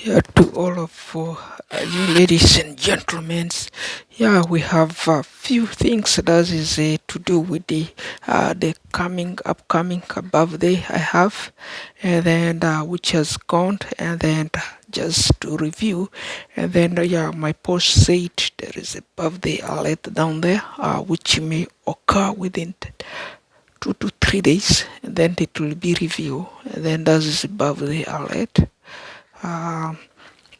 Yeah, to all of you ladies and gentlemen, yeah, we have a few things that is to do with the upcoming birthday I have, and then which has gone, and then just to review, and then yeah, my post said there is a birthday alert down there, which may occur within 2 to 3 days, and then it will be review, and then that is a birthday alert. Um,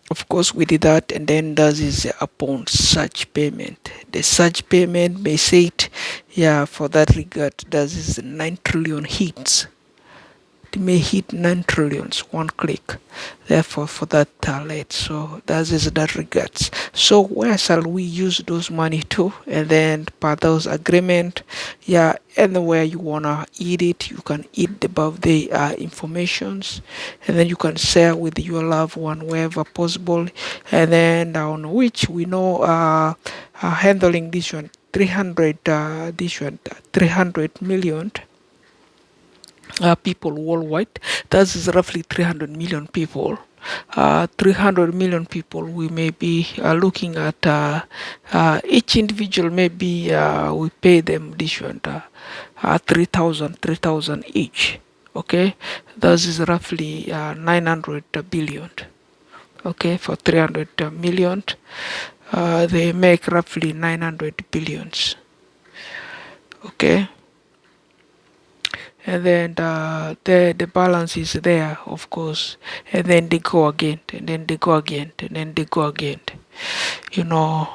of course, we did that, and then that is upon such payment. The such payment may say it, yeah, for that regard, that is 9 trillion hits. It may hit 9 trillions one click. Therefore, for that alert, so that is that regards. So where shall we use those money to? And then per those agreement, yeah, anywhere you wanna eat it, you can eat the birthday informations, and then you can share with your loved one wherever possible. And then on which we know handling this one 300 this one 300 million people worldwide. That is roughly 300 million people. 300 million people, we may be looking at each individual, maybe we pay them this one 3,000 each. Okay, that is roughly 900 billion. Okay, for 300 million, they make roughly 900 billions. Okay, and then the balance is there, of course, and then they go again, and then they go again, and then they go again. You know,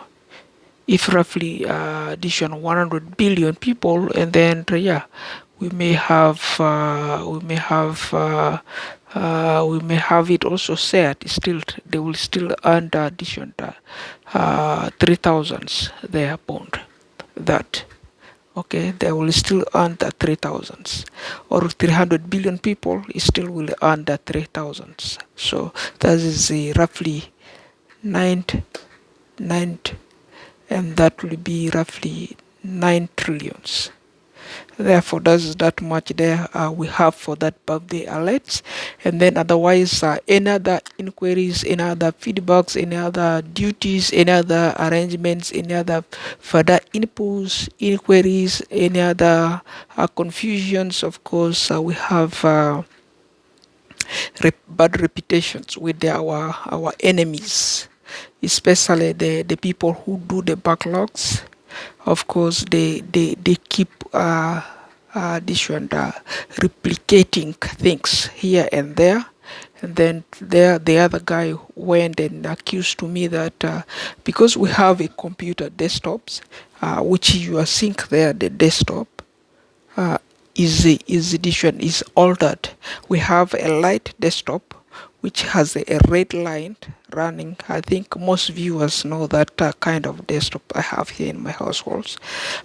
if roughly addition 100 billion people, and then yeah, we may have we may have it also said still they will still earn the addition 3,000s their bond that. Okay, they will still earn the 3,000s, or 300 billion people still will earn the 3,000s. So that is roughly 9, 9, and that will be roughly 9 trillions. Therefore, that's that much there we have for that birthday alerts. And then otherwise, any other inquiries, any other feedbacks, any other duties, any other arrangements, any other further inputs, inquiries, any other confusions, of course, we have bad reputations with our enemies, especially the people who do the backlogs. Of course, they keep this one replicating things here and there. And then there the other guy went and accused to me that because we have a computer desktops, which you are seeing there, the desktop uh, is edition is altered. We have a light desktop which has a red line running. I think most viewers know that kind of desktop I have here in my households.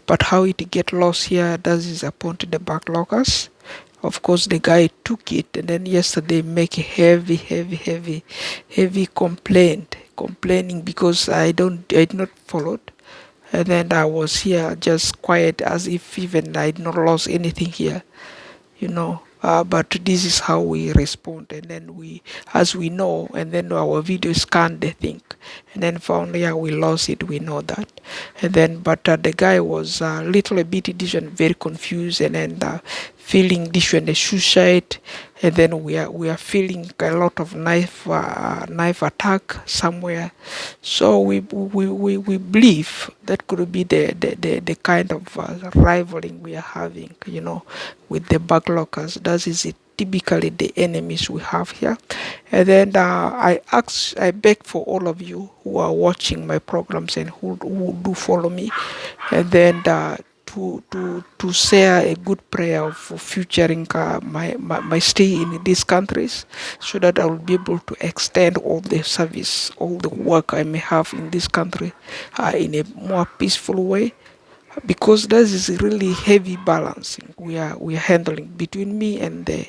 But how it get lost here, that is upon to the backloggers. Of course, the guy took it, and then yesterday make a heavy complaint, complaining because I did not follow. And then I was here just quiet as if even I had not lost anything here, you know. But this is how we respond, and then as we know, and then our video scanned the thing, and then found yeah we lost it. We know that, and then but the guy was a little bit very confused, and then feeling this one a suicide, and then we are feeling a lot of knife attack somewhere. So we believe that could be the kind of rivaling we are having, you know, with the backlockers. That is it, typically the enemies we have here. And then I beg for all of you who are watching my programs and who do follow me, and then to share a good prayer for futuring my stay in these countries, so that I will be able to extend all the service, all the work I may have in this country in a more peaceful way, because that is really heavy balancing we are handling between me and the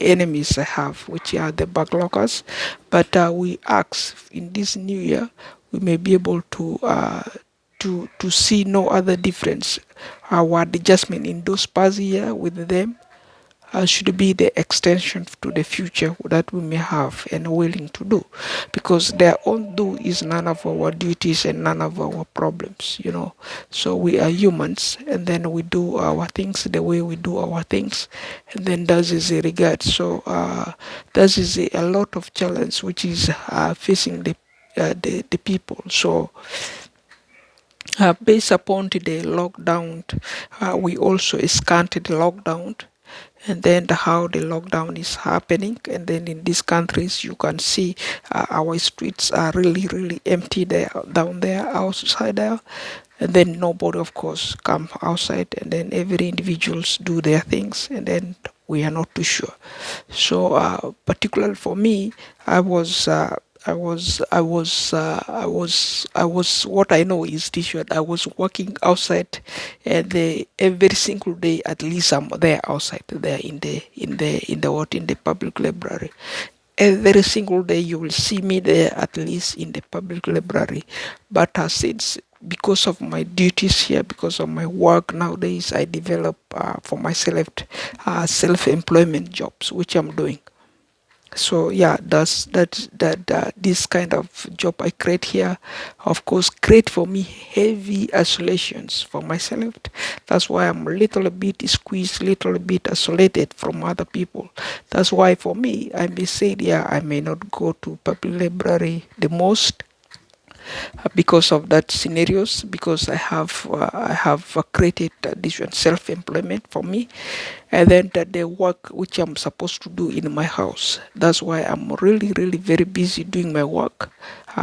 enemies I have, which are the backloggers. But we ask in this new year we may be able to see no other difference. Our adjustment in those past year with them, should be the extension to the future that we may have and willing to do, because their own do is none of our duties and none of our problems, so we are humans, and then we do our things the way we do our things, and then that is a regard. So that is a lot of challenge which is facing the people. So based upon the lockdown, we also scanned the lockdown, and then how the lockdown is happening. And then in these countries, you can see our streets are really, really empty there, down there, outside there. And then nobody, of course, come outside, and then every individuals do their things, and then we are not too sure. So, particularly for me, I was. What I know is this: that I was working outside, and every single day, at least I'm there outside, there in the public library. Every single day you will see me there, at least in the public library. But since, because of my duties here, because of my work nowadays, I develop for myself self-employment jobs, which I'm doing. So yeah, this kind of job I create here, of course, create for me heavy isolations for myself. That's why I'm a little bit squeezed, little bit isolated from other people. That's why for me, I may say, yeah, I may not go to public library the most, because of that scenarios, because I have created this one self-employment for me, and then the work which I'm supposed to do in my house. That's why I'm really, really very busy doing my work,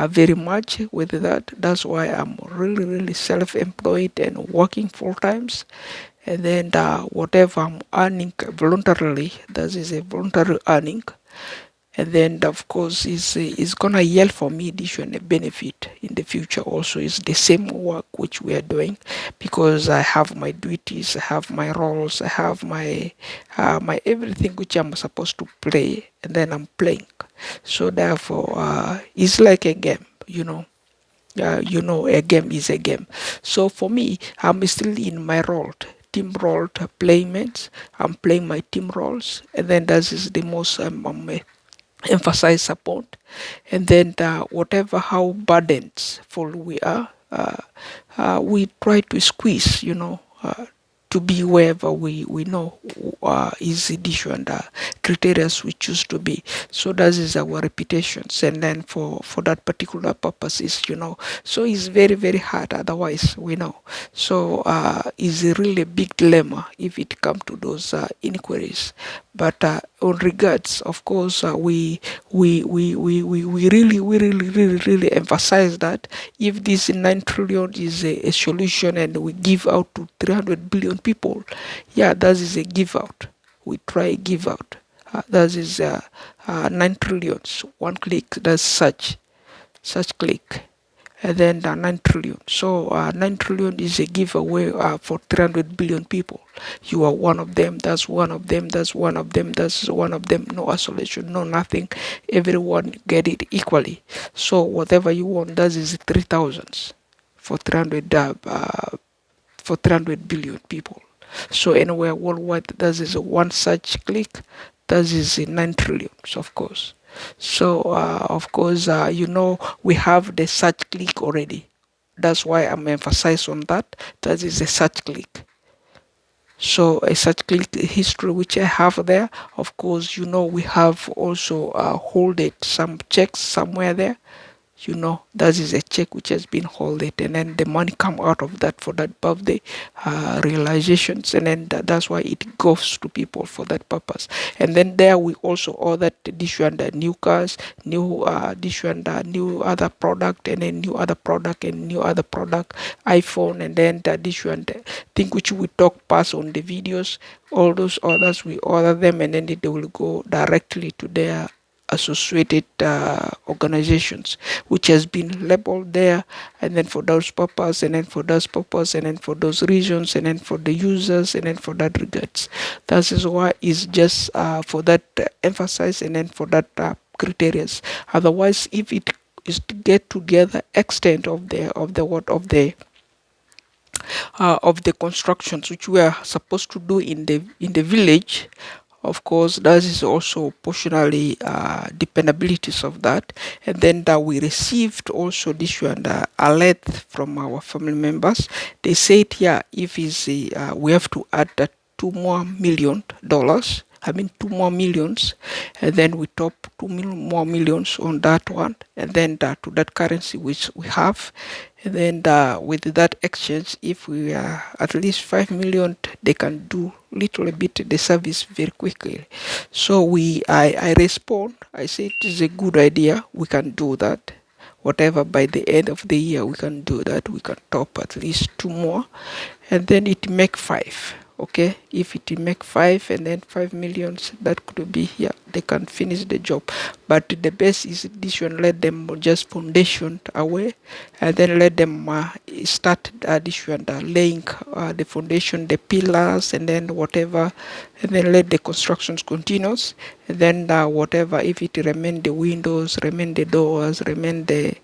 very much with that. That's why I'm really, really self-employed and working full times. And then whatever I'm earning voluntarily, that is a voluntary earning. And then of course is gonna yield for me additional benefit in the future. Also is the same work which we are doing, because I have my duties, I have my roles, I have my everything which I'm supposed to play, and then I'm playing. So therefore it's like a game, a game is a game. So for me, I'm still in my role, team role, playmates. I'm playing my team roles, and then that is the most emphasize support. And then whatever how burdened full we are, we try to squeeze, to be wherever we know is the issue, and criteria we choose to be. So that is our reputations, and then for that particular purposes, so it's very, very hard otherwise, we know. So is a really big dilemma if it come to those inquiries. But on regards, of course, we really emphasize that if this 9 trillion is a solution, and we give out to 300 billion people, yeah, that is a give out. We try give out. That is 9 trillions. One click, that's such click, and then 9 trillion. So 9 trillion is a giveaway for 300 billion people. You are one of them, that's one of them, that's one of them, that's one of them. No isolation, no nothing. Everyone get it equally. So whatever you want, that is 3,000 for 300 for 300 billion people. So anywhere worldwide, that is one such click, that is 9 trillions, of course. So of course, we have the search click already. That's why I'm emphasizing on that. That is a search click. So a search click history which I have there. Of course, we have also hold it some checks somewhere there. That is a check which has been holded, and then the money come out of that for that birthday realizations, and then that's why it goes to people for that purpose. And then there we also order this one, the new cars, new this one, the new other product, and then new other product, and new other product, iPhone, and then this one, the thing which we talk past on the videos. All those orders we order them, and then they will go directly to their associated organizations, which has been labeled there, and then for those purpose, and then for those purpose, and then for those reasons, and then for the users, and then for that regards. That is why it's just for that emphasis, and then for that criteria. Otherwise, if it is to get together extent of the constructions which we are supposed to do in the village, Of course, that is also portionally dependabilities of that. And then that we received also this one alert from our family members. They said, yeah, if is we have to add that $2 more million. I mean, two more millions, and then we top more millions on that one, and then to that currency which we have, and then with that exchange, if we are at least 5 million, they can do little bit the service very quickly. So I respond. I say it is a good idea. We can do that. Whatever by the end of the year we can do that. We can top at least two more, and then it make five. Okay, if it make five and then 5 millions, that could be here. They can finish the job, but the best is this one. Let them just foundation away, and then let them start this one laying the foundation, the pillars, and then whatever, and then let the constructions continues. And then whatever, if it remain the windows, remain the doors, remain the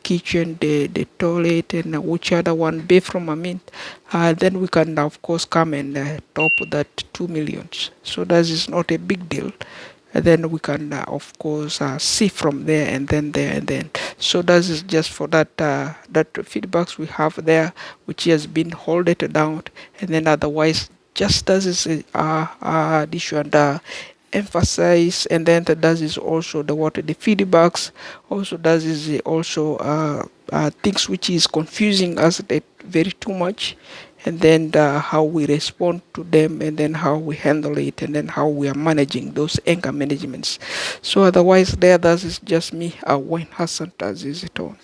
kitchen, the toilet, and which other one, bathroom, I mean, then we can, of course, come and top that 2 millions. So that is not a big deal. And then we can, of course, see from there and then there and then. So that is just for that that feedbacks we have there, which has been hold it down, and then otherwise, just as is this should emphasize, and then that does is also the feedbacks, also does is also things which is confusing us very too much, and then how we respond to them, and then how we handle it, and then how we are managing those anger managements. So otherwise there, that is just me, Wayne Hassan, as is it on.